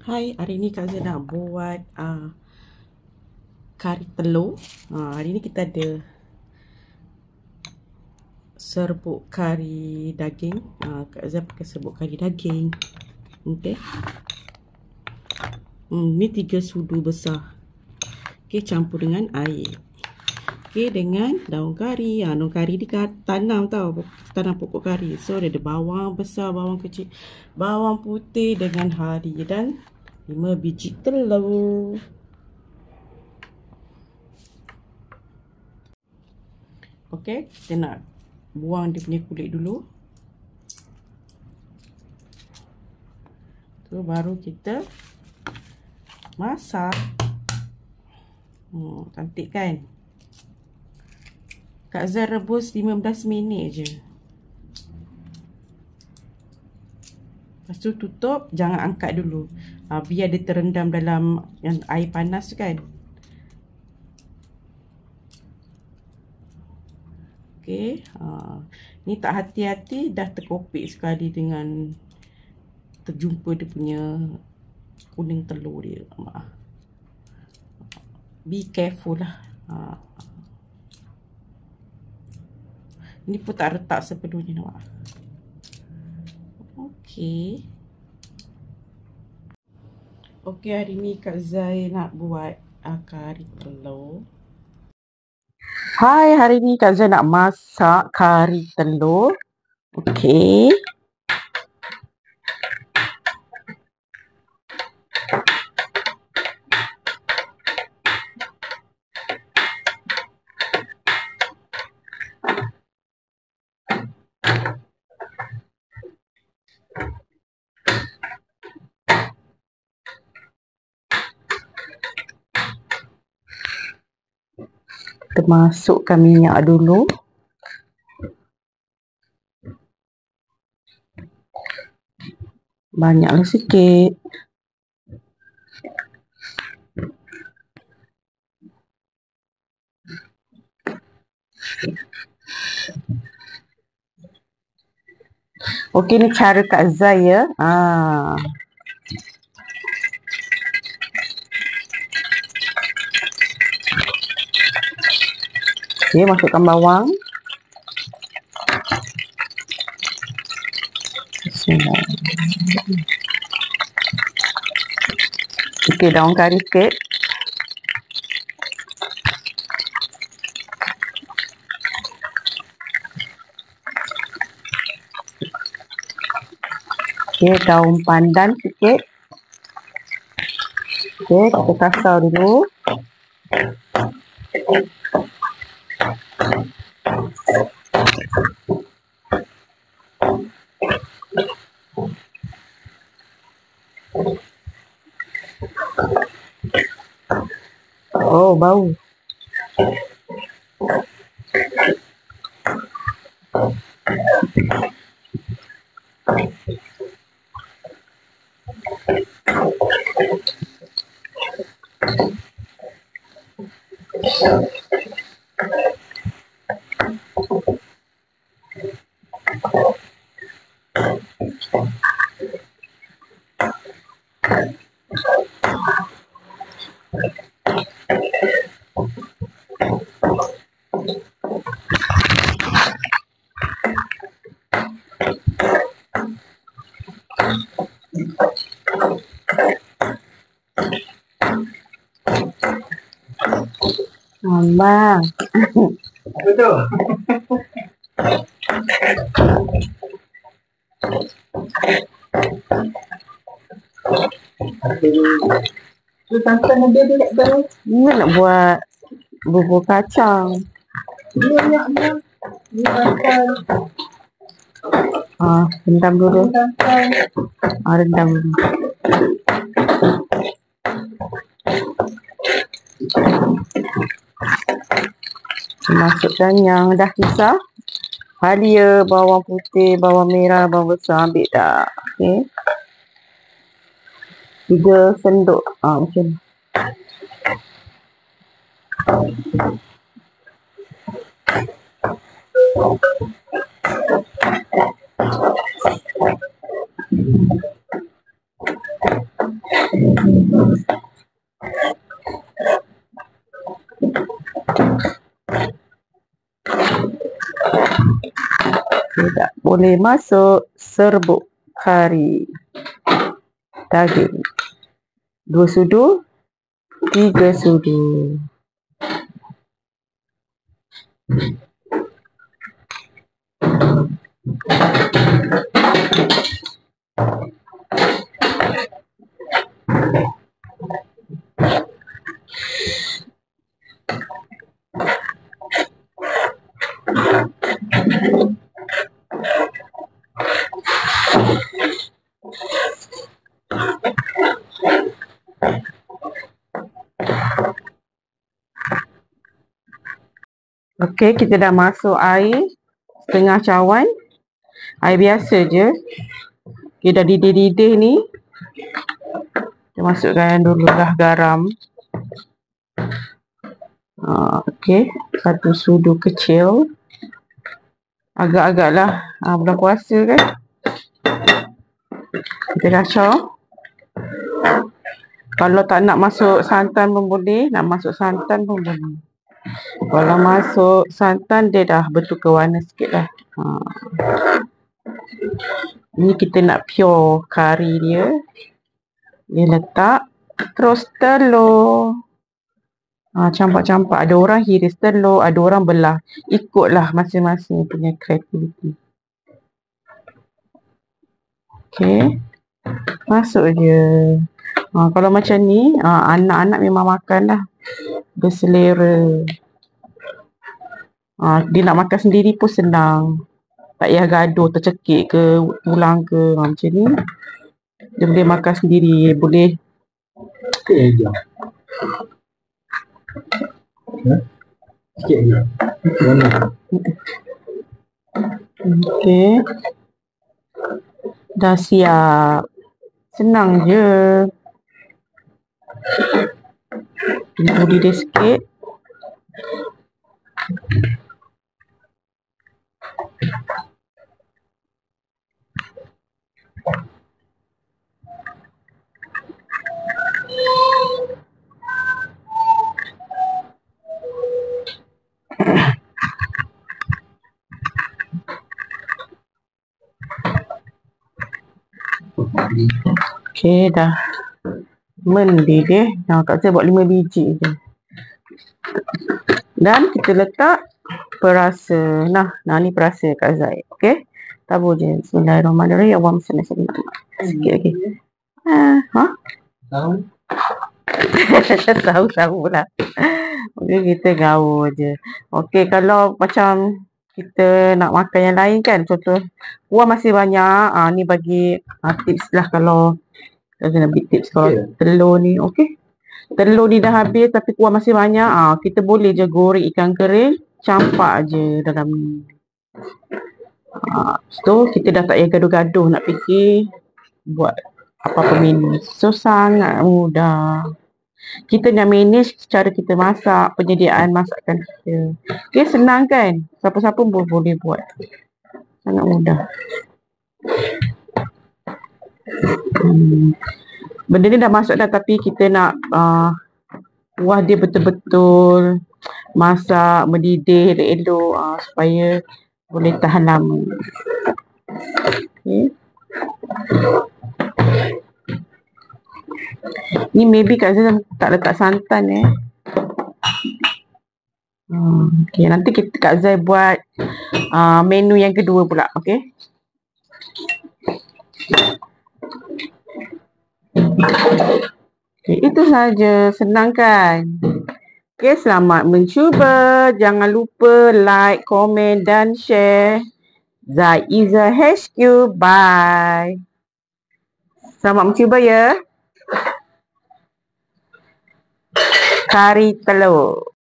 Hai, hari ni Kak Zia nak buat kari telur. Hari ni kita ada serbuk kari daging. Kak Zia pakai serbuk kari daging. Okey. Ni 3 sudu besar. Okey, campur dengan air. Okey, dengan daun kari. Daun kari ni tanam tau. Tanam pokok kari. So, dia ada bawang besar, bawang kecil, bawang putih dengan hari dan 5 biji telur. Okey, kita nak buang dia punya kulit dulu. Tu baru kita masak. Cantik kan? Kak Zia rebus 15 minit je. Lepas tu tutup, jangan angkat dulu. Biar dia terendam dalam air panas tu kan. Okey, ni tak hati-hati dah terkopik sekali dengan terjumpa dia punya kuning telur dia. Maaf. Be careful lah. Ni pun tak retak sepenuhnya, nampak. Okey. Okey, hari ni Kak Zia nak buat kari telur. Hai, hari ni Kak Zia nak masak kari telur. Okey. Kita masukkan minyak dulu. Banyaklah sikit. Okey, ni cara Kak Zia ya. Okey, masukkan bawang. Okey, daun kari sikit. Okey, daun pandan sikit. Okey, kita kasar dulu. Oh, bau. Abang. Apa tu? Tu santan ada dia tak tahu. Ni nak buat bubur kacang. Dia. Ni santan. Rendam dulu. Santan. Rendam dulu. Masukkan yang dah pisah. Halia, bawang putih, bawang merah, bawang besar, ambil dah. Okey. 3 sendok. Macam ni. boleh masuk serbuk kari daging. 2 sudu, 3 sudu. Okey, kita dah masuk air setengah cawan. Air biasa je. Okey, dah didih-didih ni. Kita masukkan dululah garam. Okey, 1 sudu kecil. Agak-agaklah bulan puasa kan. Kita kacau. Kalau tak nak masuk santan pun boleh, nak masuk santan pun boleh. Kalau masuk santan dia dah bertukar warna sikit lah. Ni kita nak pure kari dia. Dia letak. Terus telur. Campak-campak. Ada orang hiris telur, ada orang belah. Ikutlah masing-masing punya kreativiti. Okey. Masuk je. Kalau macam ni, anak-anak memang makan lah. Berselera. Dia nak makan sendiri pun senang. Tak payah gaduh, tercekik ke, pulang ke. Macam ni. Dia boleh makan sendiri. Boleh. Sikit je. Sikit je. Okey. Dah siap. Senang je. Buli dia sikit. Okey, dah mendidih. Kak saya buat 5 biji je. Dan kita letak perasa. Nah ni perasa Kak Zai. Okey. Tabur je. Bismillahirrahmanirrahim. Allahumma salli ala Muhammad. Sikit lagi. Tahu? Tahu lah. Okey, kita gaul je. Okey, kalau macam kita nak makan yang lain kan, contoh kuah masih banyak. Ni bagi tips lah kalau kena bagi tips kalau telur ni. Okey. Telur ni dah habis tapi kuah masih banyak. Kita boleh je goreng ikan kering, campak je dalam ni. So kita dah tak payah gaduh-gaduh nak fikir buat apa-apa menu. So sangat mudah. Kita nak manage cara kita masak, penyediaan masakan kita. Okay, senang kan? Siapa-siapa pun boleh buat. Sangat mudah. Benda ni dah masuk dah tapi kita nak kuah dia betul-betul masak, mendidih elok supaya boleh tahan lama. Okay. Ni maybe Kak Zai tak letak santan Okay, nanti Kak Zai buat menu yang kedua pula. Okay. Okay, itu saja. Senang kan? Okay, selamat mencuba. Jangan lupa like, komen dan share. Zai Izzah HQ. Bye. Selamat mencuba ya. Kari telur.